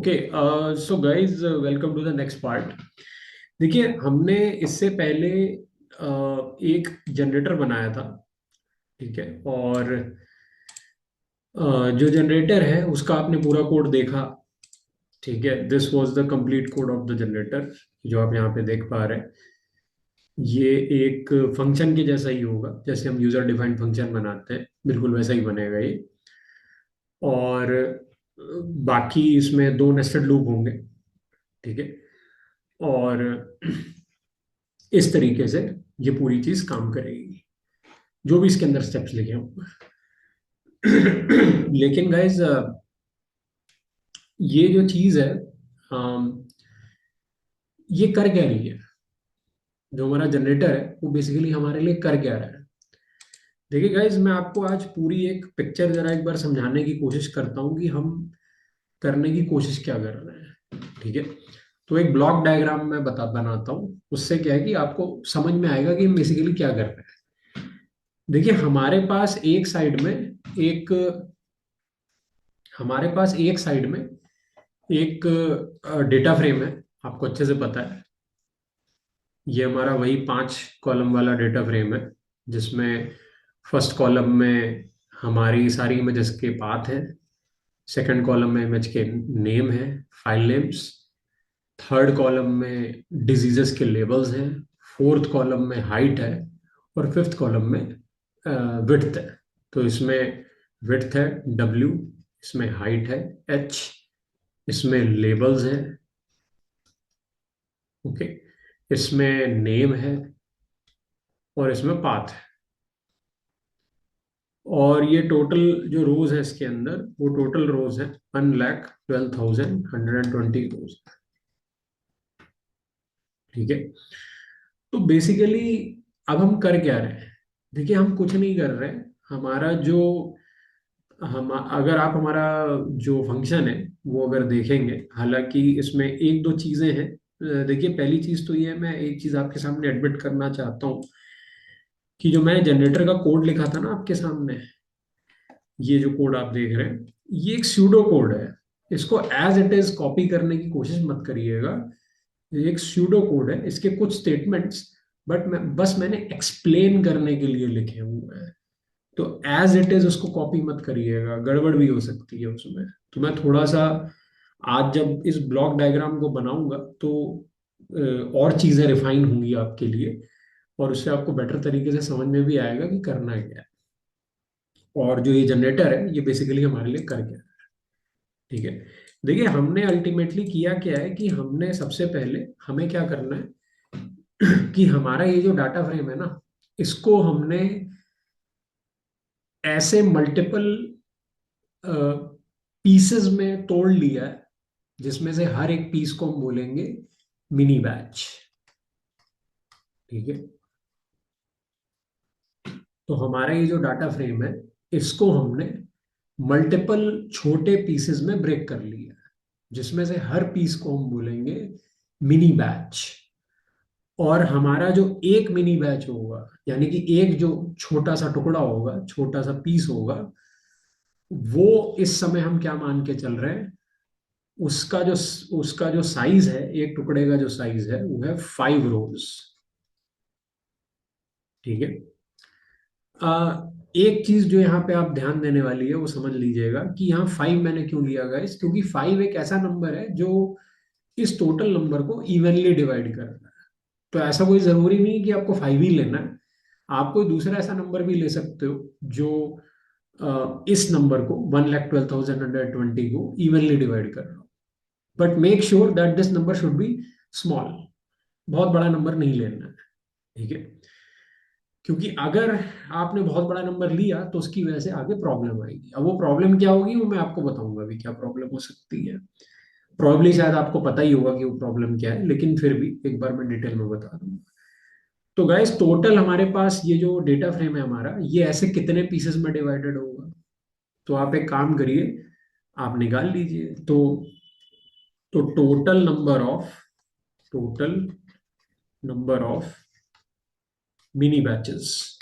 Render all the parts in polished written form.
Okay. So guys, welcome to the next part. देखिए, हमने इससे पहले एक जनरेटर बनाया था। ठीक है। और जो जनरेटर है उसका आपने पूरा कोड देखा। ठीक है, this was the complete code of the generator जो आप यहाँ पे देख पा रहे हैं। ये एक फंक्शन के जैसा ही होगा, जैसे हम यूजर डिफाइंड फंक्शन बनाते हैं बिल्कुल वैसा ही बनेगा ये। और बाकी इसमें दो नेस्टेड लूप होंगे। ठीक है। और इस तरीके से ये पूरी चीज काम करेगी, जो भी इसके अंदर स्टेप्स लिखे होंगे। लेकिन गाइज, ये जो चीज है, ये कर क्या रही है? जो हमारा जनरेटर है वो बेसिकली हमारे लिए कर क्या रहा है? देखिए गाइज, मैं आपको आज पूरी एक पिक्चर जरा एक बार समझाने की कोशिश करता हूँ कि हम करने की कोशिश क्या कर रहे हैं। ठीक है। तो एक ब्लॉक डायग्राम मैं बनाता हूँ, उससे क्या है कि आपको समझ में आएगा कि हम बेसिकली क्या कर रहे हैं। देखिए, एक हमारे पास एक साइड में एक डेटा फ्रेम है। आपको अच्छे से पता है, ये हमारा वही 5 कॉलम वाला डेटा फ्रेम है, जिसमें फर्स्ट कॉलम में हमारी सारी इमेजेस के पाथ है। सेकंड कॉलम में इमेज के नेम है, फाइल नेम्स। थर्ड कॉलम में डिजीजेस के लेबल्स हैं। फोर्थ कॉलम में हाइट है। और फिफ्थ कॉलम में विड्थ है। तो इसमें विड्थ है W, इसमें हाइट है H, इसमें लेबल्स है। ओके। इसमें नेम है और इसमें पाथ है। और ये टोटल जो रोज है इसके अंदर, वो टोटल रोज है 1,12,120 रोज। ठीक है। तो बेसिकली अब हम कर क्या रहे हैं? देखिए, हम कुछ नहीं कर रहे हैं। हमारा जो हम अगर आप हमारा जो फंक्शन है वो अगर देखेंगे, हालांकि इसमें एक दो चीजें हैं। देखिए, पहली चीज तो ये है, मैं एक चीज आपके सामने एडमिट करना चाहता हूँ कि जो मैंने जनरेटर का कोड लिखा था ना आपके सामने, ये जो कोड आप देख रहे हैं, ये एक स्यूडो कोड है। इसको एज इट इज कॉपी करने की कोशिश मत करिएगा। ये एक स्यूडो कोड है, इसके कुछ स्टेटमेंट्स मैंने एक्सप्लेन करने के लिए लिखे हुए हैं। तो एज इट इज उसको कॉपी मत करिएगा, गड़बड़ भी हो सकती है उसमें। तो मैं थोड़ा सा आज जब इस ब्लॉक डायग्राम को बनाऊंगा तो और चीजें रिफाइन होंगी आपके लिए, और उससे आपको बेटर तरीके से समझ में भी आएगा कि करना क्या है। और जो ये जनरेटर है ये बेसिकली हमारे लिए कर क्या है। ठीक है। देखिए, हमने अल्टीमेटली किया क्या है कि हमने सबसे पहले हमें क्या करना है कि हमारा ये जो डाटा फ्रेम है ना, इसको हमने ऐसे मल्टीपल पीसेस में तोड़ लिया है, जिसमें से हर एक पीस को हम बोलेंगे मिनी बैच। ठीक है। तो हमारा ये जो डाटा फ्रेम है, इसको हमने मल्टीपल छोटे पीसेस में ब्रेक कर लिया है, जिसमें से हर पीस को हम बोलेंगे मिनी बैच। और हमारा जो एक मिनी बैच होगा, यानी कि एक जो छोटा सा टुकड़ा होगा, छोटा सा पीस होगा, वो इस समय हम क्या मान के चल रहे हैं, उसका जो उसका जो साइज है, एक टुकड़े का जो साइज है वो है 5 रोज। ठीक है। एक चीज जो यहाँ पे आप ध्यान देने वाली है वो समझ लीजिएगा कि यहाँ 5 मैंने क्यों लिया गाइस, क्योंकि 5 एक ऐसा नंबर है जो इस टोटल नंबर को इवनली डिवाइड कर रहा है। तो ऐसा कोई जरूरी नहीं कि आपको 5 ही लेना है। आप कोई दूसरा ऐसा नंबर भी ले सकते हो जो इस नंबर को 1,12,120 को इवनली डिवाइड कर रहा हो। But make sure that this number should be small. बहुत बड़ा नंबर नहीं लेना है। ठीक है। क्योंकि अगर आपने बहुत बड़ा नंबर लिया तो उसकी वजह से आगे प्रॉब्लम आएगी। अब वो प्रॉब्लम क्या होगी वो मैं आपको बताऊंगा अभी, क्या प्रॉब्लम हो सकती है। प्रॉब्लली शायद आपको पता ही होगा कि वो प्रॉब्लम क्या है, लेकिन फिर भी एक बार मैं डिटेल में बता दूंगा। तो गाइस, टोटल हमारे पास ये जो डेटा फ्रेम है हमारा, ये ऐसे कितने पीसेस में डिवाइडेड होगा? तो आप एक काम करिए, आप निकाल लीजिए। तो total number of mini batches.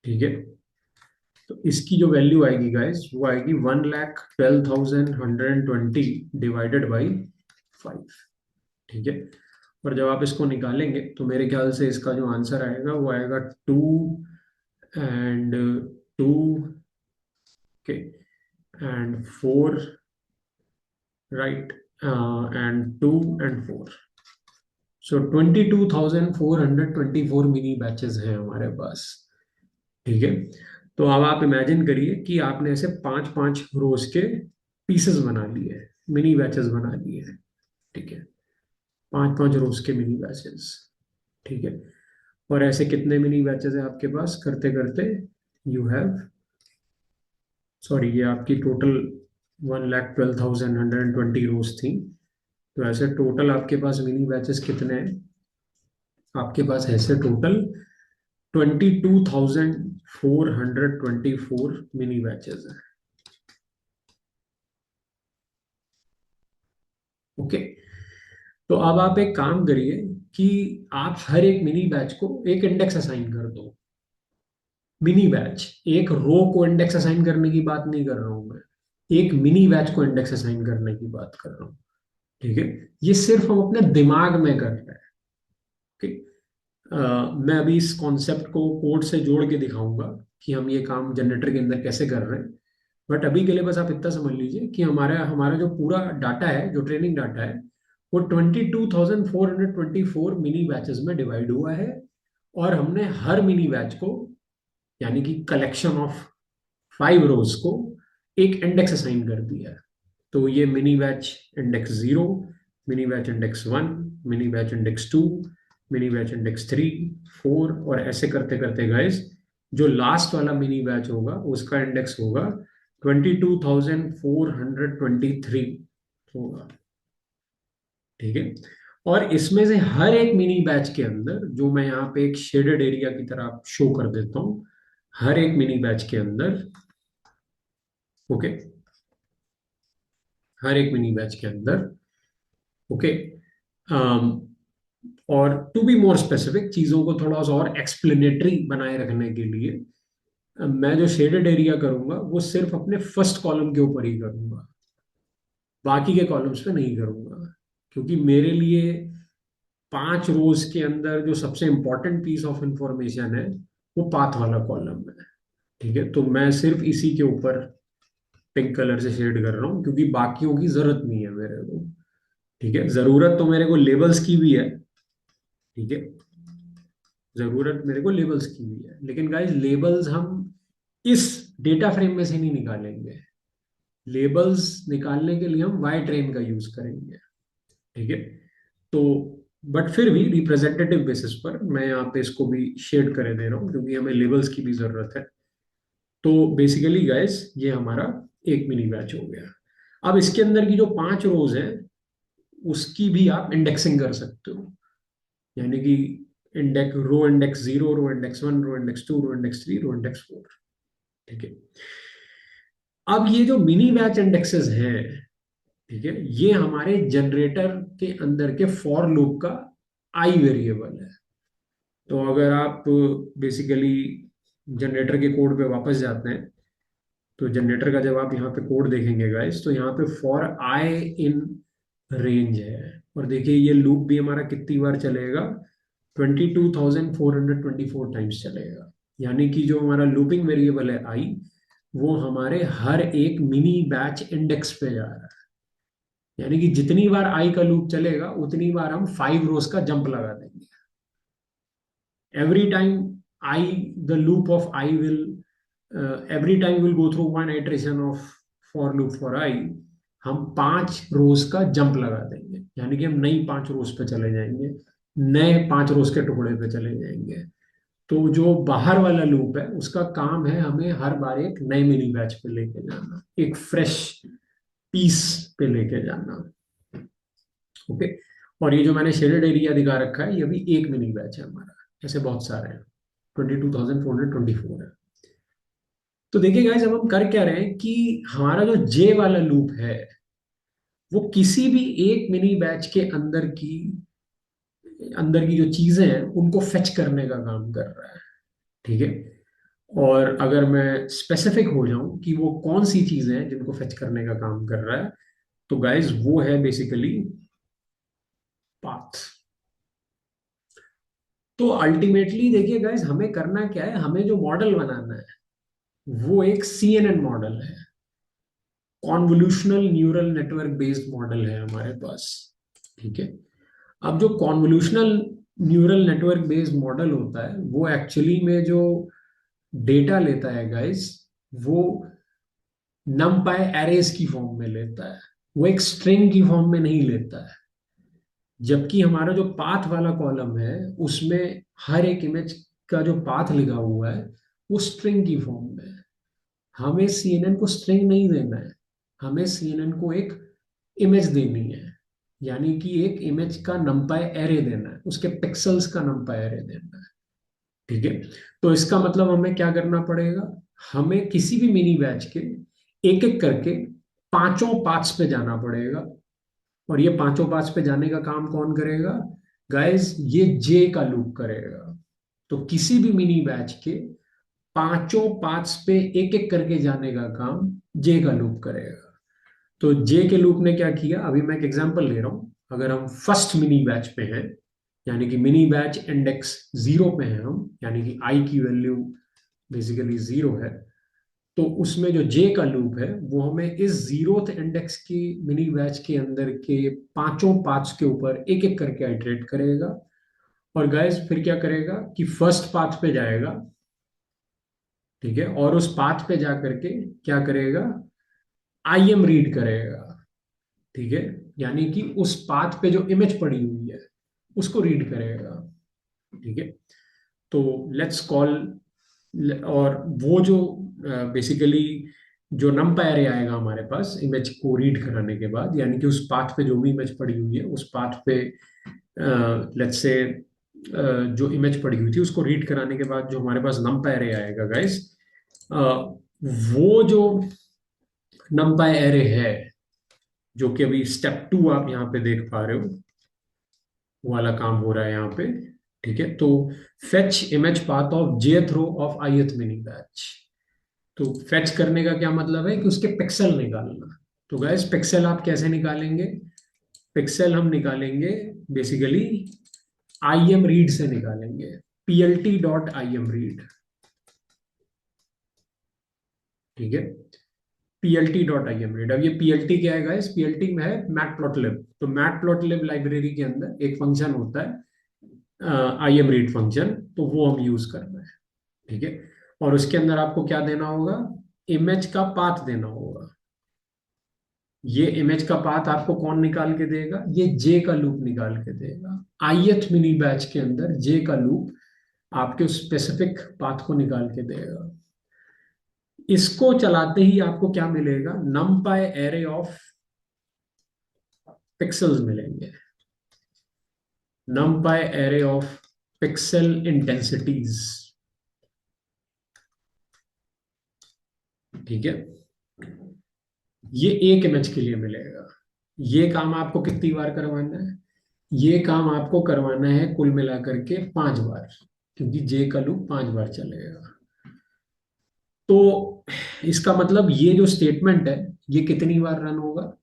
ठीक है। तो इसकी जो वैल्यू आएगी गाइस वो आएगी 1,12,120 डिवाइडेड बाई 5। ठीक है। और जब आप इसको निकालेंगे तो मेरे ख्याल से इसका जो आंसर आएगा वो आएगा 2 के एंड 4, राइट, एंड 2 और 4। सो 22,424 मिनी बैचेस हैं हमारे पास। ठीक है। तो अब आप इमेजिन करिए कि आपने ऐसे 5-5 रोज के पीसेस बना लिए, मिनी बैचेस बना लिए हैं। ठीक है। 5-5 रोज के मिनी बैचेस। ठीक है। और ऐसे कितने मिनी बैचेस हैं आपके पास करते करते? यू हैव, सॉरी, ये आपकी टोटल 1,12,120 रोज थी। तो ऐसे टोटल आपके पास मिनी बैचेस कितने हैं? आपके पास ऐसे टोटल 22,424 मिनी बैचेस हैं। ओके। तो अब आप एक काम करिए कि आप हर एक मिनी बैच को एक इंडेक्स असाइन कर दो। मिनी बैच, एक रो को इंडेक्स असाइन करने की बात नहीं कर रहा हूं मैं, एक मिनी बैच को इंडेक्स असाइन करने की बात कर रहा हूँ। ठीक है। ये सिर्फ हम अपने दिमाग में कर रहे हैं। ठीक। मैं अभी इस कॉन्सेप्ट को कोड से जोड़ के दिखाऊंगा कि हम ये काम जनरेटर के अंदर कैसे कर रहे हैं। बट अभी के लिए बस आप इतना समझ लीजिए कि हमारा हमारा जो पूरा डाटा है, जो ट्रेनिंग डाटा है, वो 22,424 मिनी बैचेस में डिवाइड हुआ है। और हमने हर मिनी बैच को, यानी कि कलेक्शन ऑफ 5 रोज को, एक इंडेक्स असाइन कर दिया है। तो ये mini batch index 0, mini batch index 1, mini batch index 2, mini batch index 3, 4, और ऐसे करते करते गाइस जो लास्ट वाला मिनी बैच होगा उसका इंडेक्स होगा 22,423 होगा। ठीक है। और इसमें से हर एक मिनी बैच के अंदर, जो मैं यहाँ पे एक शेडेड एरिया की तरह शो कर देता हूँ, हर एक मिनी बैच के अंदर, ओके, हर एक मिनी बैच के अंदर, ओके, और टू बी मोर स्पेसिफिक, चीजों को थोड़ा सा और एक्सप्लेनेटरी बनाए रखने के लिए, मैं जो शेडेड एरिया करूंगा वो सिर्फ अपने फर्स्ट कॉलम के ऊपर ही करूंगा, बाकी के कॉलम्स पे नहीं करूंगा। क्योंकि मेरे लिए 5 रोज के अंदर जो सबसे इंपॉर्टेंट पीस ऑफ इंफॉर्मेशन है वो पाथ वाला कॉलम है। ठीक है। तो मैं सिर्फ इसी के ऊपर पिंक कलर से शेड कर रहा हूँ, क्योंकि बाकियों की जरूरत नहीं है मेरे को। ठीक है। जरूरत तो मेरे को लेबल्स की भी है। ठीक है। जरूरत मेरे को लेबल्स की भी है, लेकिन गाइस लेबल्स हम इस डेटा फ्रेम में से नहीं निकालेंगे। लेबल्स निकालने के लिए हम वाई ट्रेन का यूज करेंगे। ठीक है। तो बट फिर भी रिप्रेजेंटेटिव बेसिस पर मैं यहाँ पे इसको भी शेड करे दे रहा हूँ, क्योंकि हमें लेबल्स की भी जरूरत है। तो बेसिकली गाइस ये हमारा एक मिनी बैच हो गया। अब इसके अंदर की जो 5 रोज हैं उसकी भी आप इंडेक्सिंग कर सकते हो, यानी कि index 0, row index 1, row index 2, row index 3, row index 4। ठीक है। अब ये जो मिनी बैच इंडेक्सेस हैं, ठीक है, ये हमारे जनरेटर के अंदर के फॉर लूप का आई वेरिएबल है। तो अगर आप बेसिकली जनरेटर के कोड पे वापस जाते हैं, तो जनरेटर का जब आप यहाँ पे कोड देखेंगे गाइस, तो यहाँ पे फॉर आई इन रेंज है। और देखिए ये लूप भी हमारा कितनी बार चलेगा, 22,424 टाइम्स चलेगा। यानी कि जो हमारा लूपिंग वेरिएबल है आई, वो हमारे हर एक मिनी बैच इंडेक्स पे जा रहा है। यानी कि जितनी बार आई का लूप चलेगा उतनी बार हम 5 रोज का जंप लगा देंगे। every time I the loop of I will every time we'll go through one iteration of for loop for I, हम 5 रोज का जंप लगा देंगे। यानी कि हम नई 5 रोज पे चले जाएंगे, नए 5 रोज के टुकड़े पे चले जाएंगे। तो जो बाहर वाला लूप है उसका काम है हमें हर बार एक नए मिनी बैच पे लेके जाना, एक फ्रेश पीस पे लेके जाना। ओके। और ये जो मैंने शेडेड एरिया दिखा रखा है ये भी एक मिनी बैच है हमारा, ऐसे बहुत सारे हैं, 22,424 है। तो देखिए गाइस अब हम कर क्या रहे हैं कि हमारा जो जे वाला लूप है वो किसी भी एक मिनी बैच के अंदर की जो चीजें हैं उनको फेच करने का काम कर रहा है। ठीक है। और अगर मैं स्पेसिफिक हो जाऊं कि वो कौन सी चीजें हैं जिनको फेच करने का काम कर रहा है, तो गाइज वो है बेसिकली पाथ। तो अल्टीमेटली देखिए गाइज, हमें करना क्या है, हमें जो मॉडल बनाना है वो एक CNN मॉडल है, convolutional neural network based model है हमारे पास। ठीक है। अब जो convolutional neural network based model होता है वो एक्चुअली में जो डेटा लेता है गाइस, वो नमपाई एरेज की फॉर्म में लेता है, वो एक स्ट्रिंग की फॉर्म में नहीं लेता है। जबकि हमारा जो पाथ वाला कॉलम है उसमें हर एक इमेज का जो पाथ लिखा हुआ है वो स्ट्रिंग की फॉर्म में है। हमें CNN को स्ट्रिंग नहीं देना है, हमें CNN को एक इमेज देनी है, यानी कि एक इमेज का नंपाई एरे देना है, उसके पिक्सल्स का नंपाई एरे देना है। ठीक है। तो इसका मतलब हमें क्या करना पड़ेगा, हमें किसी भी मिनी बैच के एक एक करके पांचों पाथ्स पे जाना पड़ेगा। और ये पांचों पाथ्स पे जाने का काम कौन करेगा गाइस, ये जे का लूप करेगा। तो किसी भी मिनी बैच के पांचों पाथ्स पे एक एक करके जाने का काम जे का लूप करेगा। तो जे के लूप ने क्या किया, अभी मैं एक एग्जांपल ले रहा हूं। अगर हम फर्स्ट मिनी बैच पे हैं, यानी कि मिनी बैच इंडेक्स 0 पे हैं हम, यानी कि आई की वैल्यू बेसिकली 0 है, तो उसमें जो जे का लूप है वो हमें इस 0th इंडेक्स की मिनी बैच के अंदर के पांचों पाथ्स के ऊपर एक एक करके आइटरेट करेगा। और गाइस फिर क्या करेगा कि फर्स्ट पाथ पे जाएगा। ठीक है। और उस पाथ पे जा करके क्या करेगा, IM रीड करेगा। ठीक है। यानी कि उस पाथ पे जो इमेज पड़ी हुई है उसको रीड करेगा। ठीक है। तो लेट्स कॉल, और वो जो बेसिकली जो नंपाई एरे आएगा हमारे पास इमेज को रीड कराने के बाद, यानी कि उस पाथ पे जो भी इमेज पड़ी हुई है उस पाथ पे लेट्स से जो इमेज पड़ी हुई थी उसको रीड कराने के बाद जो हमारे पास नंपाई एरे आएगा गाइस, वो जो नंपाई एरे है, जो कि अभी स्टेप 2 आप यहाँ पे देख पा रहे हो, वो वाला काम हो रहा है यहाँ पे। ठीक है। तो fetch image path of jth row of ith mini batch. तो फेच करने का क्या मतलब है कि उसके पिक्सल निकालना। तो गैस पिक्सल आप कैसे निकालेंगे, पिक्सल हम निकालेंगे बेसिकली IM रीड से निकालेंगे, plt.imread। ठीक है। plt.imread। अब ये plt क्या है गाइस, plt में है मैटप्लॉटलिब। तो मैटप्लॉटलिब लाइब्रेरी के अंदर एक फंक्शन होता है IM रीड फंक्शन, तो वो हम यूज कर रहे हैं। ठीक है। और उसके अंदर आपको क्या देना होगा, इमेज का पाथ देना होगा। ये इमेज का पाथ आपको कौन निकाल के देगा, ये जे का लूप निकाल के देगा। ith मिनी बैच के अंदर जे का लूप आपके उस स्पेसिफिक पाथ को निकाल के देगा। इसको चलाते ही आपको क्या मिलेगा, नमपाई एरे ऑफ पिक्सल्स मिलेंगे, नमपाई एरे ऑफ पिक्सल इंटेंसिटीज। ठीक है। ये एक इमेज के लिए मिलेगा। ये काम आपको कितनी बार करवाना है, ये काम आपको करवाना है कुल मिलाकर के 5 बार, क्योंकि जे का लूप 5 बार चलेगा। तो इसका मतलब ये जो स्टेटमेंट है ये कितनी बार रन होगा,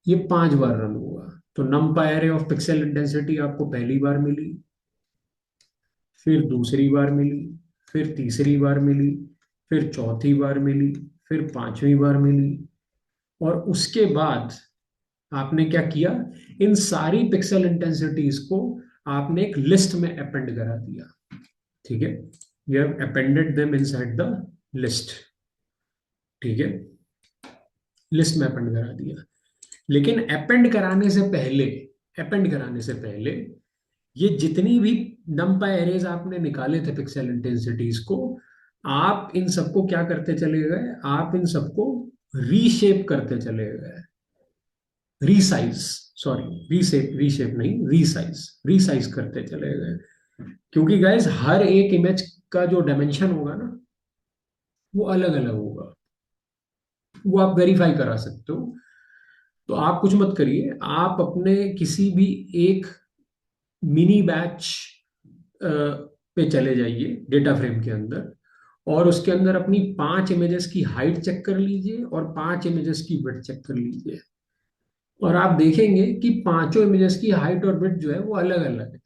ये 5 बार रन होगा। तो नमपाई एरे ऑफ पिक्सल इंटेंसिटी आपको पहली बार मिली, फिर दूसरी बार मिली, फिर तीसरी बार मिली, फिर चौथी बार मिली, फिर पांचवी बार मिली। और उसके बाद आपने क्या किया, इन सारी पिक्सल इंटेंसिटीज को आपने एक लिस्ट में अपेंड करा दिया। ठीक है। You have appended them inside the list. ठीक है। लिस्ट में अपेंड करा दिया। लेकिन अपेंड कराने से पहले ये जितनी भी नमपाई एरेज आपने निकाले थे पिक्सल इंटेंसिटीज को, आप इन सबको क्या करते चले गए, आप इन सबको रीशेप करते चले गए, रीसाइज, सॉरी, रीशेप रीशेप नहीं, रीसाइज, रीसाइज करते चले गए। क्योंकि गाइज हर एक इमेज का जो डायमेंशन होगा ना वो अलग अलग होगा, वो आप वेरीफाई करा सकते हो। तो आप कुछ मत करिए, आप अपने किसी भी एक मिनी बैच पे चले जाइए डेटा फ्रेम के अंदर, और उसके अंदर अपनी 5 इमेजेस की हाइट चेक कर लीजिए और 5 इमेजेस की विड्थ चेक कर लीजिए, और आप देखेंगे कि पांचों इमेजेस की हाइट और विड्थ जो है वो अलग अलग है।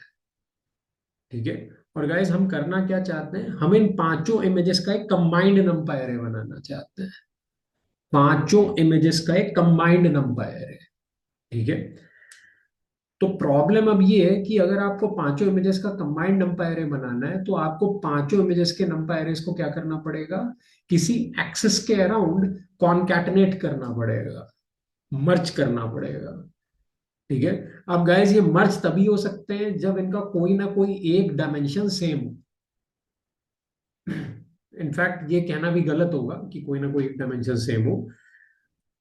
ठीक है। और गाइस हम करना क्या चाहते हैं, हम इन पांचों इमेजेस का एक कंबाइंड नंबर एरे बनाना चाहते हैं। पांचों इमेजेस का एक कंबाइंड नंबर एरे। ठीक है। तो प्रॉब्लम अब ये है कि अगर आपको पांचों इमेजेस का कंबाइंड नंबर एरे बनाना है तो आपको पांचों इमेजेस के नंबर एरेस को क्या करना पड़ेगा, किसी एक्सिस के अराउंड कॉन्कैटिनेट करना पड़ेगा, मर्ज करना पड़ेगा। ठीक है। अब गाइस ये मर्ज तभी हो सकते हैं जब इनका कोई ना कोई एक डायमेंशन सेम हो। इनफैक्ट ये कहना भी गलत होगा कि कोई ना कोई एक डायमेंशन सेम हो,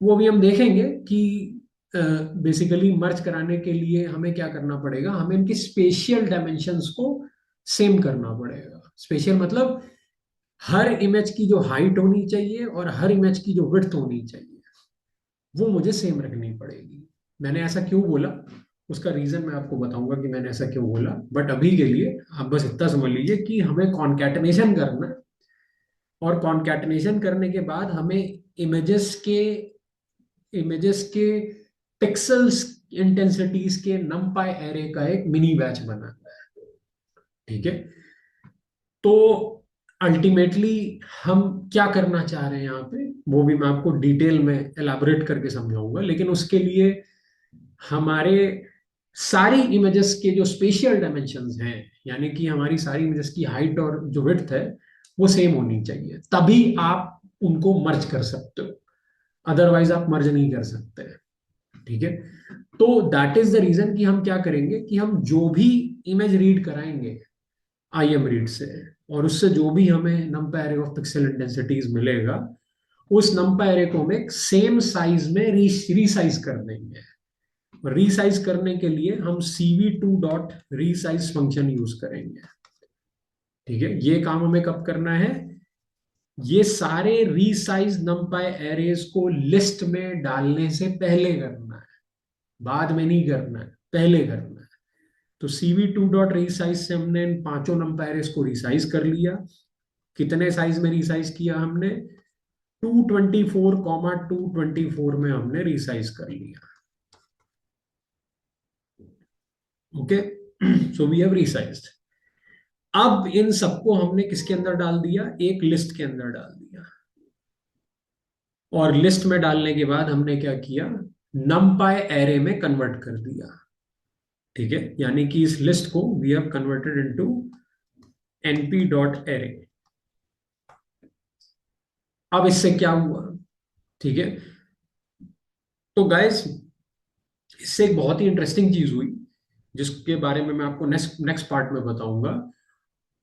वो भी हम देखेंगे कि बेसिकली मर्ज कराने के लिए हमें क्या करना पड़ेगा, हमें इनकी स्पेशियल डायमेंशंस को सेम करना पड़ेगा। स्पेशियल मतलब हर इमेज की जो हाइट होनी चाहिए और हर इमेज की जो विड्थ होनी चाहिए वो मुझे सेम रखनी पड़ेगी। मैंने ऐसा क्यों बोला, उसका रीजन मैं आपको बताऊंगा कि मैंने ऐसा क्यों बोला, बट अभी के लिए आप बस इतना समझ लीजिए कि हमें कॉन्कैटिनेशन करना है, और कॉन्कैटिनेशन करने के बाद हमें इमेजेस के पिक्सल्स इंटेंसिटीज के नमपाई एरे का एक मिनी बैच बनाना है। ठीक है। तो अल्टीमेटली हम क्या करना चाह रहे हैं यहाँ पे, वो भी मैं आपको डिटेल में एलाबोरेट करके समझाऊंगा, लेकिन उसके लिए हमारे सारी इमेजेस के जो स्पेशियल डायमेंशंस हैं, यानी कि हमारी सारी इमेजेस की हाइट और जो विड्थ है वो सेम होनी चाहिए, तभी आप उनको मर्ज कर सकते हो, अदरवाइज आप मर्ज नहीं कर सकते। ठीक है। तो दैट इज द रीजन कि हम क्या करेंगे कि हम जो भी इमेज रीड कराएंगे आईएम रीड से, और उससे जो भी हमें number array of pixel intensities मिलेगा, उस नंबर एरे को हम एक सेम साइज में रीसाइज कर देंगे। रीसाइज करने के लिए हम cv2 dot resize function use करेंगे। ठीक है। ये काम हमें कब करना है, ये सारे रीसाइज नंपाई एरेज को लिस्ट में डालने से पहले करना है, बाद में नहीं करना है, पहले करना है। तो cv2 डॉट रीसाइज से हमने इन पांचों नंपाई एरेज को रिसाइज कर लिया। कितने साइज में रिसाइज किया हमने, 224 में हमने रिसाइज कर लिया। Okay. So we have resized. अब इन सबको हमने किसके अंदर डाल दिया, एक लिस्ट के अंदर डाल दिया, और लिस्ट में डालने के बाद हमने क्या किया, नमपाई एरे में कन्वर्ट कर दिया। ठीक है। यानी कि इस लिस्ट को we have converted into np dot array. अब इससे क्या हुआ, ठीक है, तो गाइस इससे एक बहुत ही इंटरेस्टिंग चीज हुई जिसके बारे में मैं आपको नेक्स्ट नेक्स्ट पार्ट में बताऊंगा।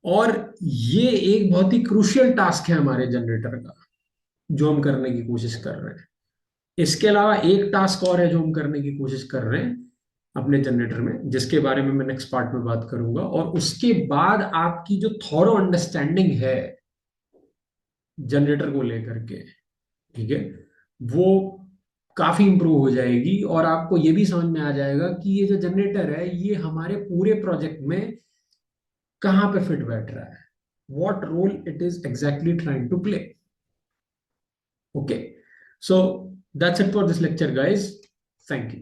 और ये एक बहुत ही क्रूशियल टास्क है हमारे जनरेटर का जो हम करने की कोशिश कर रहे हैं। इसके अलावा एक टास्क और है जो हम करने की कोशिश कर रहे हैं अपने जनरेटर में, जिसके बारे में मैं नेक्स्ट पार्ट में बात करूंगा, और उसके बाद आपकी जो थॉरो अंडरस्टैंडिंग है जनरेटर को लेकर के, ठीक है, वो काफी इंप्रूव हो जाएगी, और आपको ये भी समझ में आ जाएगा कि ये जो जनरेटर है ये हमारे पूरे प्रोजेक्ट में कहाँ पे फिट बैठ रहा है, what role it is exactly trying to play. Okay, so that's it for this lecture guys, thank you.